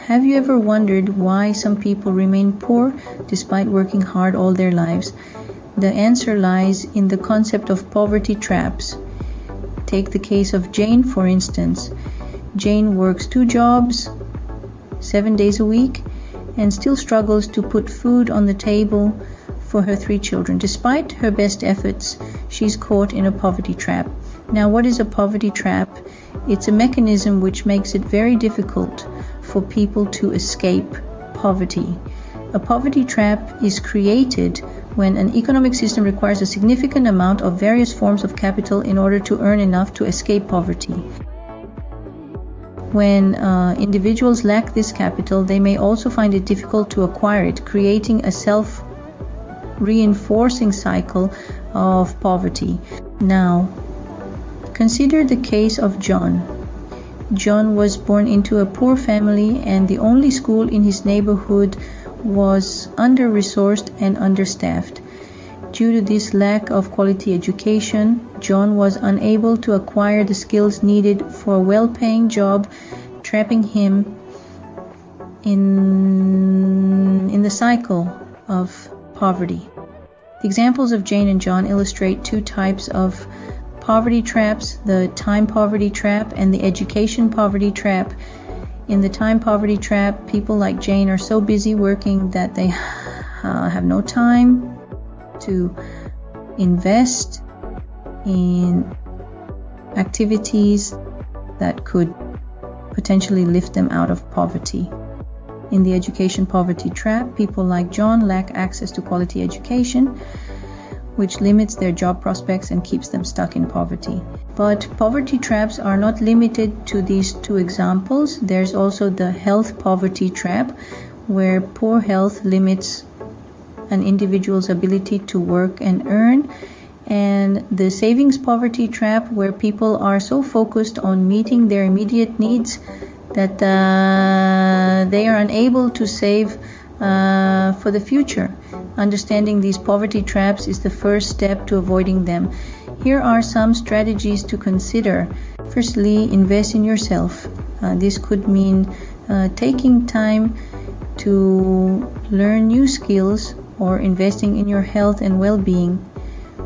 Have you ever wondered why some people remain poor despite working hard all their lives? The answer lies in the concept of poverty traps. Take the case of Jane, for instance. Jane works 2 jobs, 7 days a week, and still struggles to put food on the table for her 3 children. Despite her best efforts, she's caught in a poverty trap. Now, what is a poverty trap? It's a mechanism which makes it very difficult for people to escape poverty. A poverty trap is created when an economic system requires a significant amount of various forms of capital in order to earn enough to escape poverty. When individuals lack this capital, they may also find it difficult to acquire it, creating a self-reinforcing cycle of poverty. Now, consider the case of John. John was born into a poor family, and the only school in his neighborhood was under-resourced and understaffed. Due to this lack of quality education, John was unable to acquire the skills needed for a well-paying job, trapping him in the cycle of poverty. The examples of Jane and John illustrate 2 types of poverty traps, the time poverty trap and the education poverty trap. In the time poverty trap, people like Jane are so busy working that they have no time to invest in activities that could potentially lift them out of poverty. In the education poverty trap, people like John lack access to quality education, which limits their job prospects and keeps them stuck in poverty. But poverty traps are not limited to these 2 examples. There's also the health poverty trap, where poor health limits an individual's ability to work and earn, and the savings poverty trap, where people are so focused on meeting their immediate needs that they are unable to save for the future. Understanding these poverty traps is the first step to avoiding them. Here are some strategies to consider. Firstly, invest in yourself. This could mean taking time to learn new skills or investing in your health and well-being.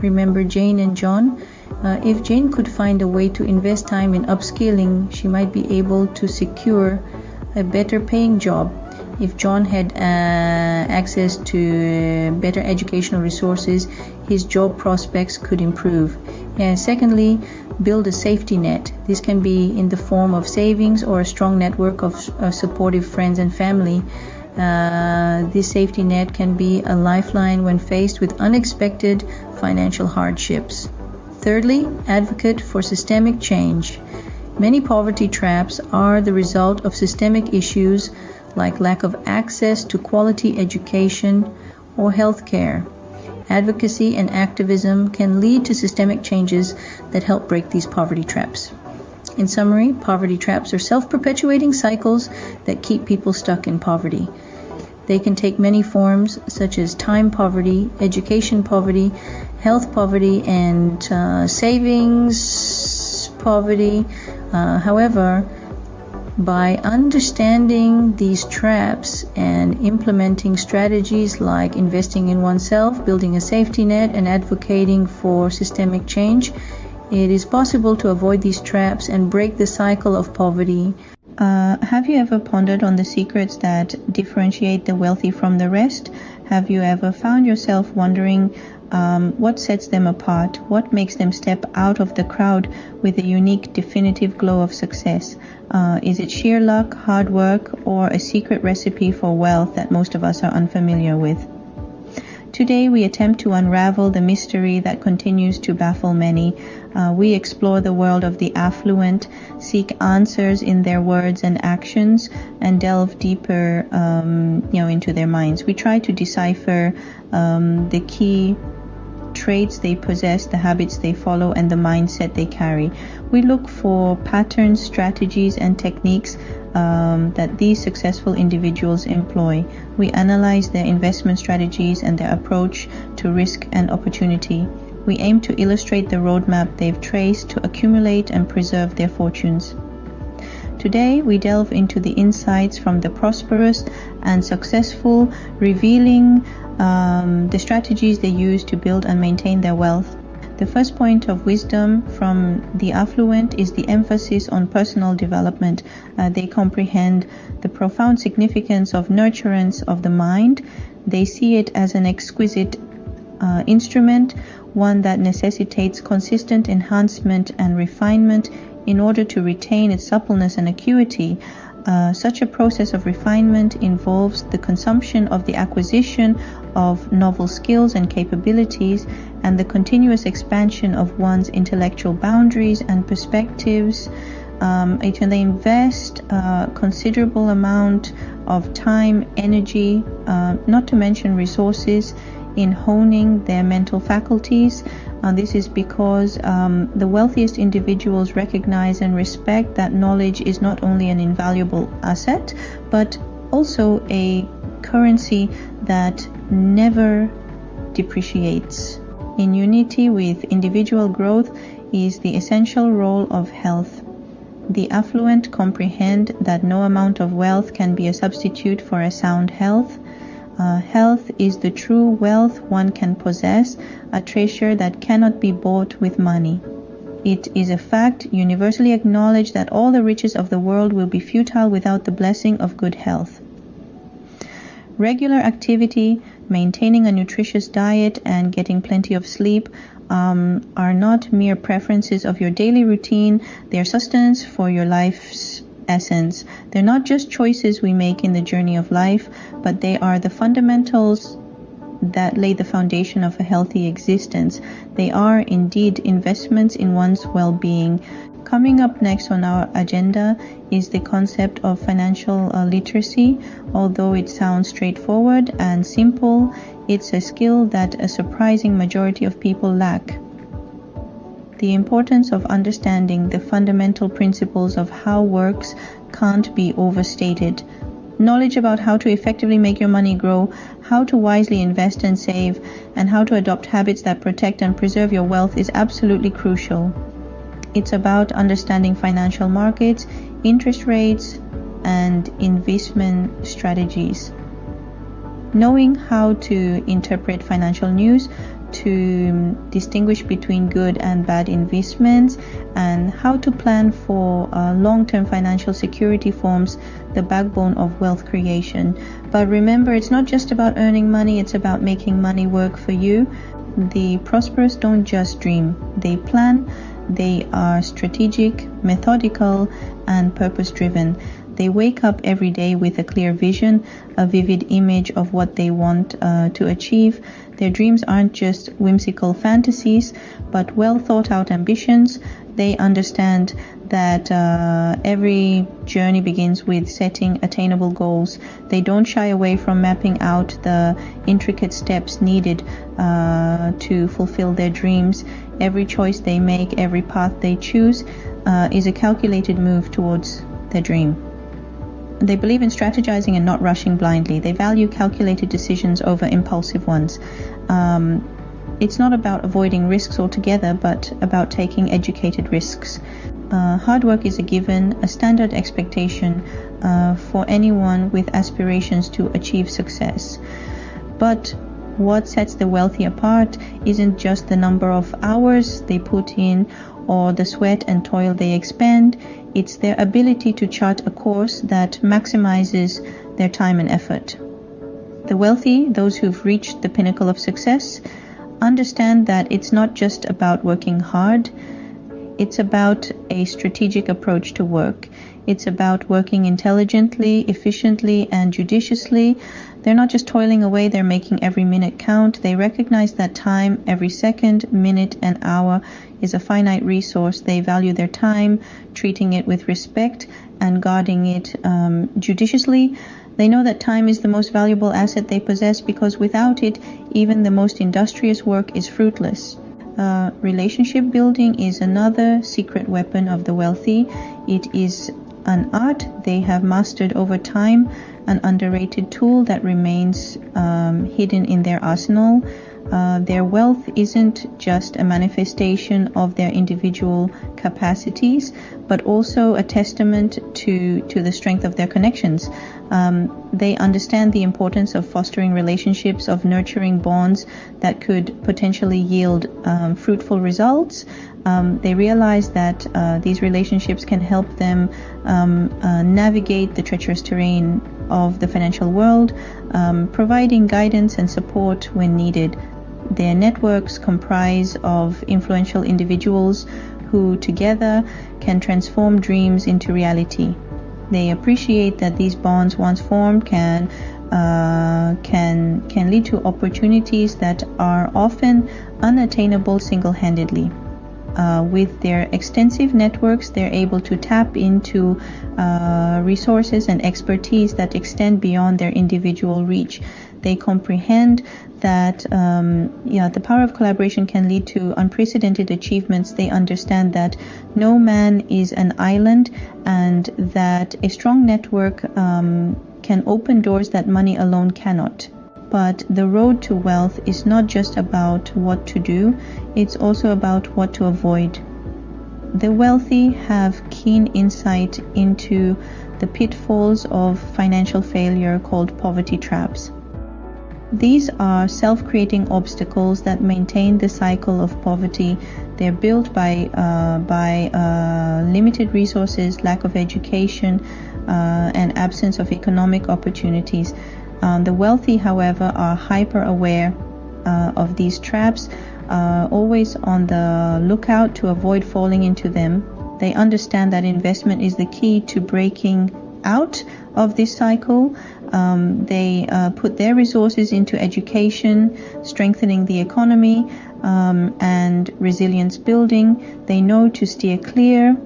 Remember Jane and John? If Jane could find a way to invest time in upskilling, she might be able to secure a better paying job. If John had access to better educational resources, his job prospects could improve. And secondly, build a safety net. This can be in the form of savings or a strong network of supportive friends and family. This safety net can be a lifeline when faced with unexpected financial hardships. Thirdly, advocate for systemic change. Many poverty traps are the result of systemic issues like lack of access to quality education or health care. Advocacy and activism can lead to systemic changes that help break these poverty traps. In summary, poverty traps are self-perpetuating cycles that keep people stuck in poverty. They can take many forms, such as time poverty, education poverty, health poverty, and savings poverty. However, by understanding these traps and implementing strategies like investing in oneself, building a safety net, and advocating for systemic change, it is possible to avoid these traps and break the cycle of poverty. Have you ever pondered on the secrets that differentiate the wealthy from the rest? Have you ever found yourself wondering what sets them apart? What makes them step out of the crowd with a unique, definitive glow of success? Is it sheer luck, hard work, or a secret recipe for wealth that most of us are unfamiliar with? Today we attempt to unravel the mystery that continues to baffle many. We explore the world of the affluent, seek answers in their words and actions, and delve deeper into their minds. We try to decipher the key traits they possess, the habits they follow, and the mindset they carry. We look for patterns, strategies, and techniques that these successful individuals employ. We analyze their investment strategies and their approach to risk and opportunity. We aim to illustrate the roadmap they've traced to accumulate and preserve their fortunes. Today, we delve into the insights from the prosperous and successful, revealing the strategies they use to build and maintain their wealth. The first point of wisdom from the affluent is the emphasis on personal development. They comprehend the profound significance of nurturance of the mind. They see it as an exquisite instrument, one that necessitates consistent enhancement and refinement in order to retain its suppleness and acuity. Such a process of refinement involves the consumption of the acquisition of novel skills and capabilities and the continuous expansion of one's intellectual boundaries and perspectives. They invest a considerable amount of time, energy, not to mention resources, in honing their mental faculties. This is because the wealthiest individuals recognize and respect that knowledge is not only an invaluable asset, but also a currency that never depreciates. In unity with individual growth is the essential role of health. The affluent comprehend that no amount of wealth can be a substitute for a sound health. Health is the true wealth one can possess, a treasure that cannot be bought with money. It is a fact universally acknowledged that all the riches of the world will be futile without the blessing of good health. Regular activity, maintaining a nutritious diet, and getting plenty of sleep are not mere preferences of your daily routine. They are sustenance for your life's essence. They're not just choices we make in the journey of life, but they are the fundamentals that lay the foundation of a healthy existence. They are indeed investments in one's well-being. Coming up next on our agenda is the concept of financial literacy. Although it sounds straightforward and simple, it's a skill that a surprising majority of people lack. The importance of understanding the fundamental principles of how works can't be overstated. Knowledge about how to effectively make your money grow, how to wisely invest and save, and how to adopt habits that protect and preserve your wealth is absolutely crucial. It's about understanding financial markets, interest rates, and investment strategies. Knowing how to interpret financial news, to distinguish between good and bad investments, and how to plan for long-term financial security forms the backbone of wealth creation. But remember, it's not just about earning money, it's about making money work for you. The prosperous don't just dream, they plan. They are strategic, methodical, and purpose-driven. They wake up every day with a clear vision, a vivid image of what they want to achieve. Their dreams aren't just whimsical fantasies, but well thought out ambitions. They understand that every journey begins with setting attainable goals. They don't shy away from mapping out the intricate steps needed to fulfill their dreams. Every choice they make, every path they choose is a calculated move towards their dream. They believe in strategizing and not rushing blindly. They value calculated decisions over impulsive ones. It's not about avoiding risks altogether, but about taking educated risks. Hard work is a given, a standard expectation for anyone with aspirations to achieve success. But what sets the wealthy apart isn't just the number of hours they put in or the sweat and toil they expend. It's their ability to chart a course that maximizes their time and effort. The wealthy, those who've reached the pinnacle of success, understand that it's not just about working hard. It's about a strategic approach to work. It's about working intelligently, efficiently, and judiciously. They're not just toiling away, they're making every minute count. They recognize that time, every second, minute, and hour is a finite resource. They value their time, treating it with respect and guarding it judiciously. They know that time is the most valuable asset they possess because without it, even the most industrious work is fruitless. Relationship building is another secret weapon of the wealthy. It is an art they have mastered over time, an underrated tool that remains hidden in their arsenal. Their wealth isn't just a manifestation of their individual capacities, but also a testament to the strength of their connections. They understand the importance of fostering relationships, of nurturing bonds that could potentially yield fruitful results. They realize that these relationships can help them navigate the treacherous terrain of the financial world, providing guidance and support when needed. Their networks comprise of influential individuals who together can transform dreams into reality. They appreciate that these bonds, once formed, can lead to opportunities that are often unattainable single-handedly. With their extensive networks, they're able to tap into resources and expertise that extend beyond their individual reach. They comprehend that the power of collaboration can lead to unprecedented achievements. They understand that no man is an island, and that a strong network can open doors that money alone cannot. But the road to wealth is not just about what to do, it's also about what to avoid. The wealthy have keen insight into the pitfalls of financial failure called poverty traps. These are self-creating obstacles that maintain the cycle of poverty. They're built by limited resources, lack of education, and absence of economic opportunities. The wealthy, however, are hyper-aware of these traps, always on the lookout to avoid falling into them. They understand that investment is the key to breaking out of this cycle. They put their resources into education, strengthening the economy, and resilience building. They know to steer clear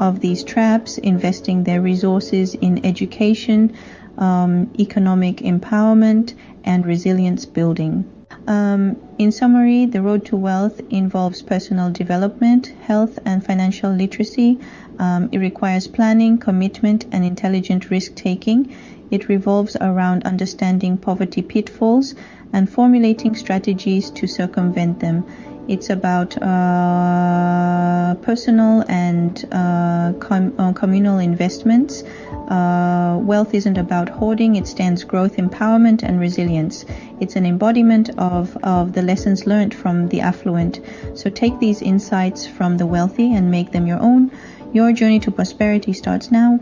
of these traps, investing their resources in education, economic empowerment, and resilience building. In summary, the road to wealth involves personal development, health, and financial literacy. It requires planning, commitment, and intelligent risk-taking. It revolves around understanding poverty pitfalls and formulating strategies to circumvent them. It's about personal and communal investments. Wealth isn't about hoarding, it stands growth, empowerment, and resilience. It's an embodiment of the lessons learned from the affluent. So take these insights from the wealthy and make them your own. Your journey to prosperity starts now.